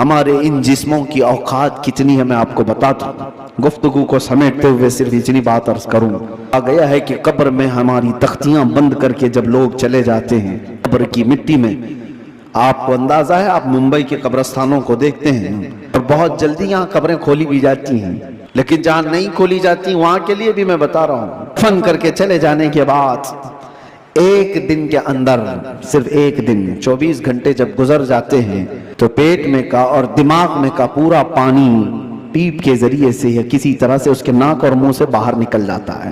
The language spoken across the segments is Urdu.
ہمارے ان جسموں کی اوقات کتنی ہے میں آپ کو بتاتا ہوں. گفتگو کو سمیٹتے ہوئے صرف اتنی بات عرض کروں. آ گیا ہے کہ قبر میں ہماری تختیاں بند کر کے جب لوگ چلے جاتے ہیں قبر کی مٹی میں، آپ کو اندازہ ہے، آپ ممبئی کے قبرستانوں کو دیکھتے ہیں اور بہت جلدی یہاں قبریں کھولی بھی جاتی ہیں، لیکن جہاں نہیں کھولی جاتی وہاں کے لیے بھی میں بتا رہا ہوں، دفن کر کے چلے جانے کے بعد ایک دن کے اندر، صرف ایک دن 24 گھنٹے جب گزر جاتے ہیں تو پیٹ میں کا اور دماغ میں کا پورا پانی پیپ کے ذریعے سے یا کسی طرح سے اس کے ناک اور منہ سے باہر نکل جاتا ہے،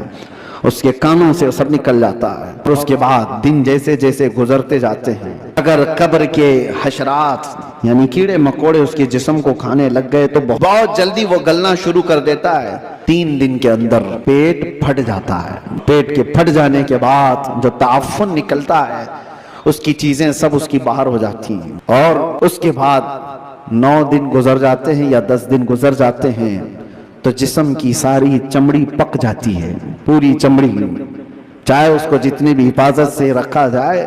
اس کے کانوں سے سب نکل جاتا ہے. پھر اس کے بعد دن جیسے جیسے گزرتے جاتے ہیں، اگر قبر کے حشرات یعنی کیڑے مکوڑے اس کے جسم کو کھانے لگ گئے تو بہت جلدی وہ گلنا شروع کر دیتا ہے. 3 دن کے اندر پیٹ پھٹ جاتا ہے. پیٹ کے پھٹ جانے کے بعد جو تعفن نکلتا ہے اس کی چیزیں سب اس کی باہر ہو جاتی ہیں، اور اس کے بعد 9 دن گزر جاتے ہیں یا 10 دن گزر جاتے ہیں تو جسم کی ساری چمڑی پک جاتی ہے، پوری چمڑی، چاہے اس کو جتنی بھی حفاظت سے رکھا جائے،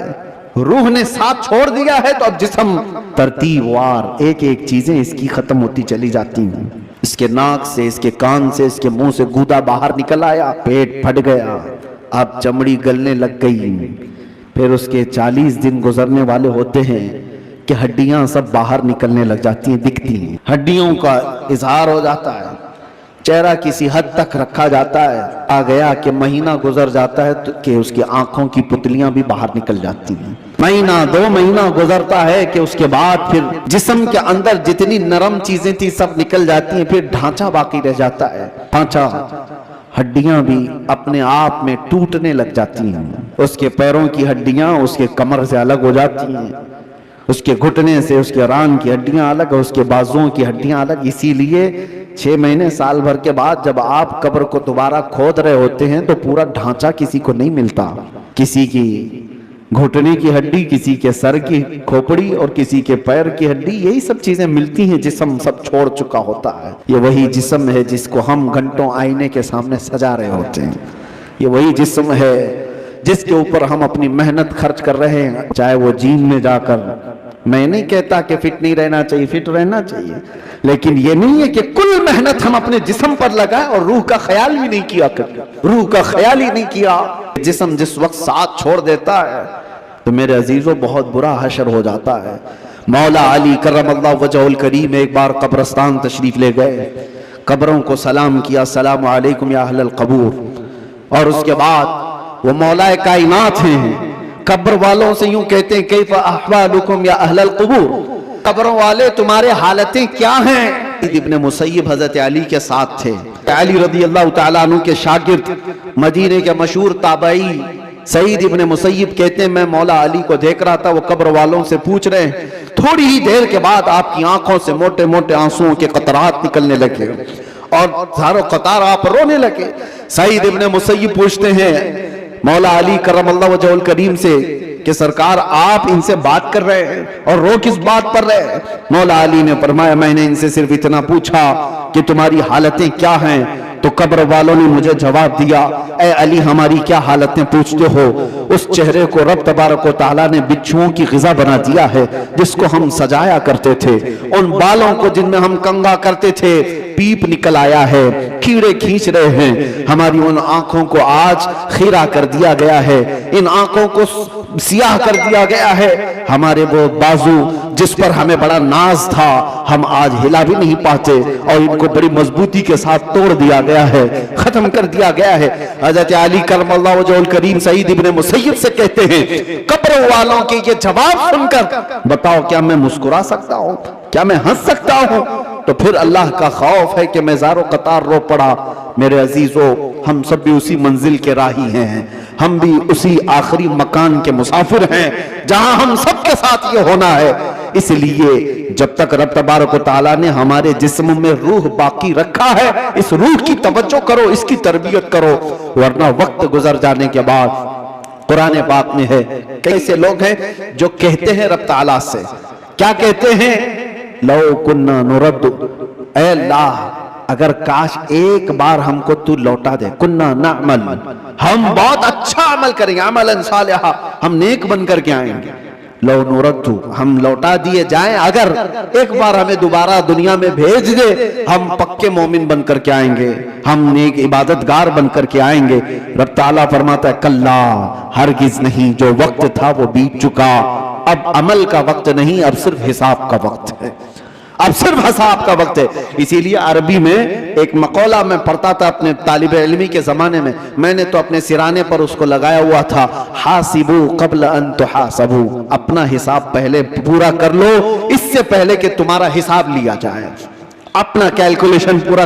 روح نے ساتھ چھوڑ دیا ہے تو اب جسم ترتیب وار ایک ایک چیزیں اس کی ختم ہوتی چلی جاتی ہیں. اس کے ناک سے، اس کے کان سے، اس کے منہ سے گودا باہر نکل آیا، پیٹ پھٹ گیا، اب چمڑی گلنے لگ گئی. پھر اس کے 40 دن گزرنے والے ہوتے ہیں کہ ہڈیاں سب باہر نکلنے لگ جاتی ہیں، دکھتی ہیں، ہڈیوں کا اظہار ہو جاتا ہے، چہرہ کسی حد تک رکھا جاتا ہے. آ گیا کہ مہینہ گزر جاتا ہے کہ اس کی آنکھوں کی پتلیاں بھی باہر نکل جاتی ہیں. مہینہ 2 مہینہ گزرتا ہے کہ اس کے بعد پھر جسم کے اندر جتنی نرم چیزیں تھی سب نکل جاتی ہیں، پھر ڈھانچہ باقی رہ جاتا ہے. ڈھانچہ، ہڈیاں بھی اپنے آپ میں ٹوٹنے لگ جاتی ہیں. اس کے پیروں کی ہڈیاں اس کے کمر سے الگ ہو جاتی ہیں، اس کے گھٹنے سے اس کے ران کی ہڈیاں الگ، اس کے بازوؤں کی ہڈیاں الگ. اسی لیے 6 مہینے سال بھر کے بعد جب آپ قبر کو دوبارہ کھود رہے ہوتے ہیں تو پورا ڈھانچہ کسی کو نہیں ملتا. کسی کی گھٹنے کی ہڈی، کسی کے سر کی کھوپڑی اور کسی کے پیر کی ہڈی، یہی سب چیزیں ملتی ہیں. جسم سب چھوڑ چکا ہوتا ہے. یہ وہی جسم ہے جس کو ہم گھنٹوں آئینے کے سامنے سجا رہے ہوتے ہیں. یہ وہی جسم ہے جس کے اوپر ہم اپنی محنت خرچ کر رہے ہیں. چاہے وہ جیم میں جا کر، میں نہیں کہتا کہ فٹ نہیں رہنا چاہیے، فٹ رہنا چاہیے، لیکن یہ نہیں ہے کہ کل محنت ہم اپنے جسم پر لگائیں اور روح کا خیال بھی نہیں کیا کریں. روح کا خیال ہی نہیں کیا. جسم جس وقت ساتھ چھوڑ دیتا ہے تو میرے عزیزوں بہت برا حشر ہو جاتا ہے. مولا علی کرم اللہ وجہہ الکریم ایک بار قبرستان تشریف لے گئے، قبروں کو سلام کیا، السلام علیکم یا اہل القبور، اور اس کے بعد وہ مولا کائنات ہیں، قبر والوں سے یوں کہتے ہیں کیف احوالکم یا اہل القبور، قبروں والے تمہارے حالتیں کیا ہیں. ابن مسیب حضرت علی کے ساتھ تھے. علی رضی اللہ تعالیٰ عنہ کے شاگرد، مدینے کے مشہور تابعی سعید ابن مسیب کہتے ہیں میں مولا علی کو دیکھ رہا تھا، وہ قبر والوں سے پوچھ رہے ہیں. تھوڑی ہی دیر کے بعد آپ کی آنکھوں سے موٹے موٹے آنسوؤں کے قطرات نکلنے لگے اور ہزاروں قطار آپ رونے لگے. سعید ابن مسیب پوچھتے ہیں مولا علی کرم اللہ وجہہ الکریم سے کہ سرکار آپ ان سے بات کر رہے ہیں اور رو کس بات پر رہے ہیں؟ مولا علی نے فرمایا میں نے ان سے صرف اتنا پوچھا کہ تمہاری حالتیں کیا ہیں، تو قبر والوں نے مجھے جواب دیا اے علی ہماری کیا حالتیں پوچھتے ہو، اس چہرے کو رب تبارک و تعالیٰ نے بچھوؤں کی غذا بنا دیا ہے جس کو ہم سجایا کرتے تھے، ان بالوں کو جن میں ہم کنگا کرتے تھے پیپ نکل آیا ہے، کیڑے کھینچ رہے ہیں، ہماری ان آنکھوں کو آج خیرہ کر دیا گیا ہے، ان آنکھوں کو سیاہ کر دیا گیا ہے، ہمارے وہ بازو جس پر ہمیں بڑا ناز تھا ہم آج ہلا بھی نہیں پاتے اور ان کو بڑی مضبوطی کے ساتھ توڑ دیا گیا ہے، ختم کر دیا گیا ہے. حضرت علی کرم اللہ وجہہ الکریم سعید ابن مسیب سے کہتے ہیں قبر والوں کے یہ جواب سن کر بتاؤ کیا میں مسکرا سکتا ہوں، کیا میں ہنس سکتا ہوں؟ تو پھر اللہ کا خوف ہے کہ میں زاروں قطار رو پڑا. میرے عزیزو ہم سب بھی اسی منزل کے راہی ہیں، ہم بھی اسی آخری مکان کے مسافر ہیں جہاں ہم سب کے ساتھ یہ ہونا ہے. اس لیے جب تک رب تبارک و تعالیٰ نے ہمارے جسم میں روح باقی رکھا ہے اس روح کی توجہ کرو، اس کی تربیت کرو، ورنہ وقت گزر جانے کے بعد قرآن پاک میں ہے کیسے لوگ ہیں جو کہتے ہیں رب تعالیٰ سے، کیا کہتے ہیں لو کننا نرد، اے اللہ اگر کاش ایک بار ہم کو تو لوٹا دے، کننا نعمل، ہم بہت اچھا عمل کریں گے، عملا صالحا، ہم نیک بن کر کے آئیں گے، لو نردو، ہم لوٹا دیے جائیں، اگر ایک بار ہمیں دوبارہ دنیا میں بھیج دے، ہم پکے مومن بن کر کے آئیں گے، ہم نیک عبادتگار بن کر کے آئیں گے۔ رب تعالیٰ فرماتا ہے کلا، ہرگز نہیں، جو وقت تھا وہ بیت چکا، اب عمل کا وقت نہیں، اب صرف حساب کا وقت ہے، اب صرف حساب کا وقت ہے۔ اسی لیے عربی میں ایک مقولہ میں پڑھتا تھا اپنے طالب علمی کے زمانے میں نے تو اپنے سرانے پر اس کو لگایا ہوا تھا، حاسبو قبل ان تحاسبو، اپنا حساب پہلے پورا کر لو اس سے پہلے کہ تمہارا حساب لیا جائے، اپنا کیلکولیشن پورا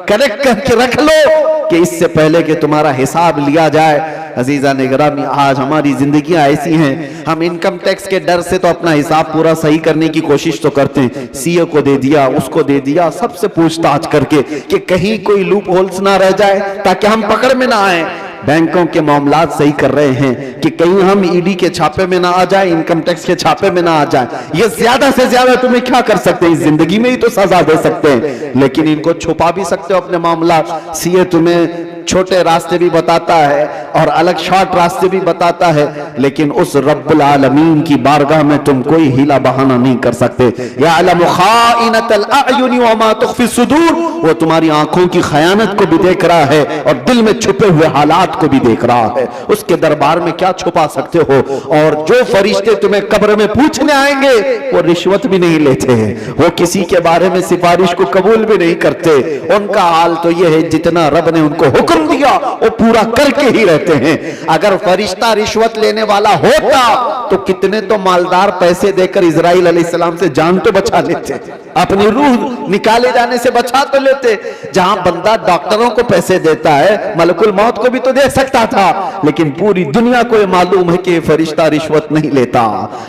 کریکٹ کر کے رکھ لو کہ اس سے پہلے کہ تمہارا حساب لیا جائے۔ عزیزان گرامی، آج ہماری زندگیاں ایسی ہیں، ہم انکم ٹیکس کے ڈر سے تو اپنا حساب پورا صحیح کرنے کی کوشش تو کرتے ہیں، سی اے کو دے دیا، اس کو دے دیا، سب سے پوچھ تاچھ کر کے کہ کہیں کوئی لوپ ہولز نہ رہ جائے تاکہ ہم پکڑ میں نہ آئیں۔ بینکوں کے معاملات صحیح کر رہے ہیں کہ کہیں ہم ای ڈی کے چھاپے میں نہ آ جائیں، انکم ٹیکس کے چھاپے میں نہ آ جائیں۔ یہ زیادہ سے زیادہ تمہیں کیا کر سکتے ہیں، اس زندگی میں ہی تو سزا دے سکتے ہیں، لیکن ان کو چھپا بھی سکتے ہو اپنے معاملات۔ سی اے تمہیں چھوٹے راستے بھی بتاتا ہے اور الگ شارٹ راستے بھی بتاتا ہے، لیکن اس رب العالمین کی بارگاہ میں تم کوئی ہیلا بہانہ نہیں کر سکتے۔ یعلم خائنۃ الاعین وما تخفی الصدور، وہ تمہاری آنکھوں کی خیانت کو بھی دیکھ رہا ہے اور دل میں چھپے ہوئے حالات کو بھی دیکھ رہا ہے، اس کے دربار میں کیا چھپا سکتے ہو؟ اور جو فرشتے تمہیں قبر میں پوچھنے آئیں گے وہ رشوت بھی نہیں لیتے ہیں، وہ کسی کے بارے میں سفارش کو قبول بھی نہیں کرتے، ان کا حال تو یہ ہے جتنا رب نے ان کو حکم دیا وہ پورا کر کے ہی رہتے ہیں۔ اگر فرشتہ رشوت لینے والا ہوتا تو کتنے تو مالدار پیسے دے کر اسرائیل علیہ السلام سے جان تو بچا لیتے، اپنی روح نکالے جانے سے بچا تو لیتے۔ جہاں بندہ ڈاکٹروں کو پیسے دیتا ہے، ملک الموت کو بھی تو دے سکتا تھا، لیکن پوری دنیا کو یہ معلوم ہے کہ یہ فرشتہ رشوت نہیں لیتا،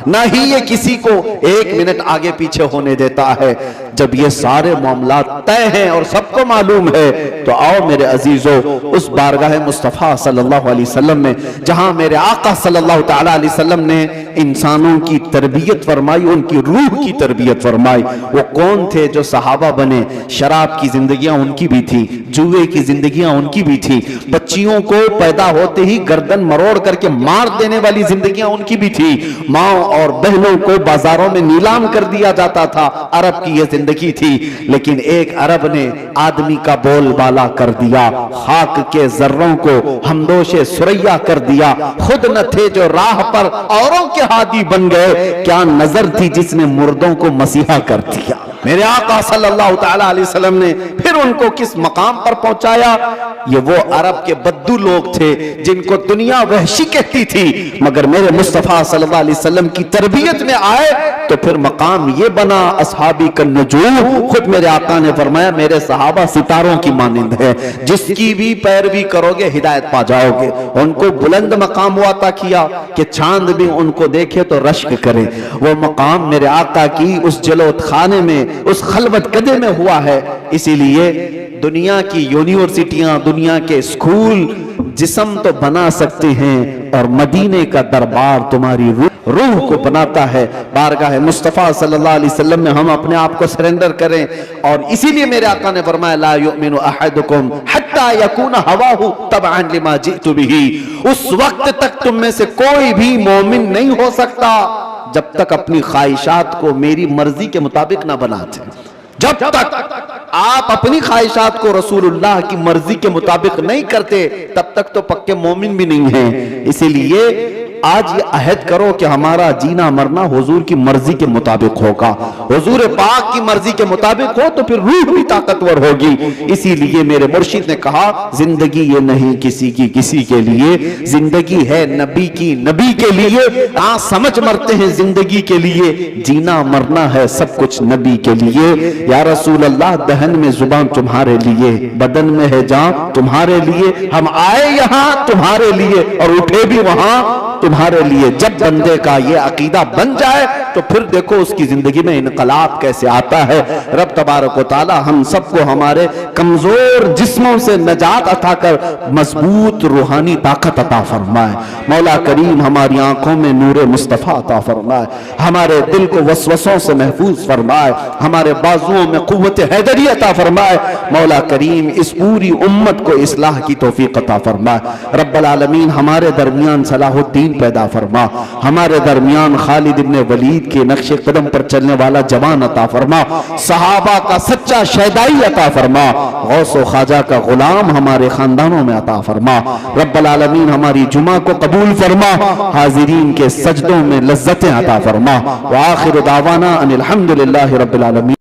نہ ہی یہ کسی کو ایک منٹ آگے پیچھے ہونے دیتا ہے۔ جب یہ سارے معاملات طے ہیں اور سب کو معلوم ہے تو آؤ میرے عزیزو اس بارگاہ مصطفیٰ صلی اللہ علیہ وسلم میں، جہاں میرے آقا صلی اللہ تعالی علیہ وسلم نے انسانوں کی تربیت فرمائی، ان کی روح کی تربیت فرمائی۔ وہ کون تھے جو صحابہ بنے؟ شراب کی زندگیاں ان کی بھی تھی، جوئے کی زندگیاں ان کی بھی تھی، بچیوں کو پیدا ہوتے ہی گردن مروڑ کر کے مار دینے والی زندگیاں ان کی بھی تھی، ماں اور بہنوں کو بازاروں میں نیلام کر دیا جاتا تھا، عرب کی یہ زندگی تھی۔ لیکن ایک عرب نے آدمی کا بول بالا کر دیا، خاک کے ذروں کو ہمدوش سریا کر دیا، خود نہ تھے جو راہ پر اوروں کے ہادی بن گئے، کیا نظر تھی جس نے مردوں کو مسیحا کر دیا۔ میرے آقا صلی اللہ تعالی علیہ وسلم نے پھر ان کو کس مقام پر پہنچایا؟ یہ وہ عرب کے بدو لوگ تھے جن کو دنیا وحشی کہتی تھی، مگر میرے مصطفیٰ صلی اللہ علیہ وسلم کی تربیت میں آئے تو پھر مقام یہ بنا اصحابی کالنجوم۔ خود میرے آقا نے فرمایا میرے صحابہ ستاروں کی مانند ہے، جس کی بھی پیروی کرو گے ہدایت پا جاؤ گے۔ ان کو بلند مقام ہوا عطا کیا کہ چاند بھی ان کو دیکھے تو رشک کرے۔ وہ مقام میرے آقا کی اس جلوت خانے میں، اس خلوت کدے میں ہوا ہے۔ اسی لیے دنیا کی یونیورسٹیاں، دنیا کے اسکول جسم تو بنا سکتے ہیں اور مدینے کا دربار تمہاری روح کو بناتا ہے۔ بارگاہ مصطفیٰ صلی اللہ علیہ وسلم میں ہم اپنے آپ کو سرنڈر کریں، اور اسی لیے میرے آقا نے فرمایا لا یؤمن احدکم حتی یکون ہواہ تبعا لما جئت بہ، اس وقت تک تم میں سے کوئی بھی مومن نہیں ہو سکتا جب تک اپنی خواہشات کو میری مرضی کے مطابق نہ بناتے۔ جب تک آپ اپنی خواہشات کو رسول اللہ کی مرضی کے مطابق نہیں کرتے تب تک تو پکے مومن بھی نہیں ہیں۔ اسی لیے آج یہ عہد کرو کہ ہمارا جینا مرنا حضور کی مرضی کے مطابق ہوگا، حضور پاک کی مرضی کے مطابق ہو تو پھر روح بھی طاقتور ہوگی۔ اسی لیے میرے مرشد نے کہا زندگی یہ نہیں کسی کی کسی کے لیے، زندگی ہے نبی کی نبی کے لیے۔ سمجھ مرتے ہیں زندگی کے لیے، جینا مرنا ہے سب کچھ نبی کے لیے۔ یا رسول اللہ دہن میں زبان تمہارے لیے، بدن میں ہے جان تمہارے لیے، ہم آئے یہاں تمہارے لیے اور اٹھے بھی وہاں تمہارے لیے۔ جب بندے کا یہ عقیدہ بن جائے تو پھر دیکھو اس کی زندگی میں انقلاب کیسے آتا ہے۔ رب تبارک و تعالی ہم سب کو ہمارے کمزور جسموں سے نجات عطا کر مضبوط روحانی طاقت عطا فرمائے۔ مولا کریم ہماری آنکھوں میں نور مصطفیٰ عطا فرمائے، ہمارے دل کو وسوسوں سے محفوظ فرمائے، ہمارے بازوؤں میں قوت حیدری عطا فرمائے۔ مولا کریم اس پوری امت کو اصلاح کی توفیق عطا فرمائے۔ رب العالمین ہمارے درمیان صلاح الدین پیدا فرما، ہمارے درمیان خالد ابن ولید کے نقش قدم پر چلنے والا جوان عطا فرما، صحابہ کا سچا شیدائی عطا فرما، غوث و خواجہ کا غلام ہمارے خاندانوں میں عطا فرما۔ رب العالمین ہماری جمعہ کو قبول فرما، حاضرین کے سجدوں میں لذتیں عطا فرما۔ وآخر دعوانا ان الحمدللہ رب العالمین۔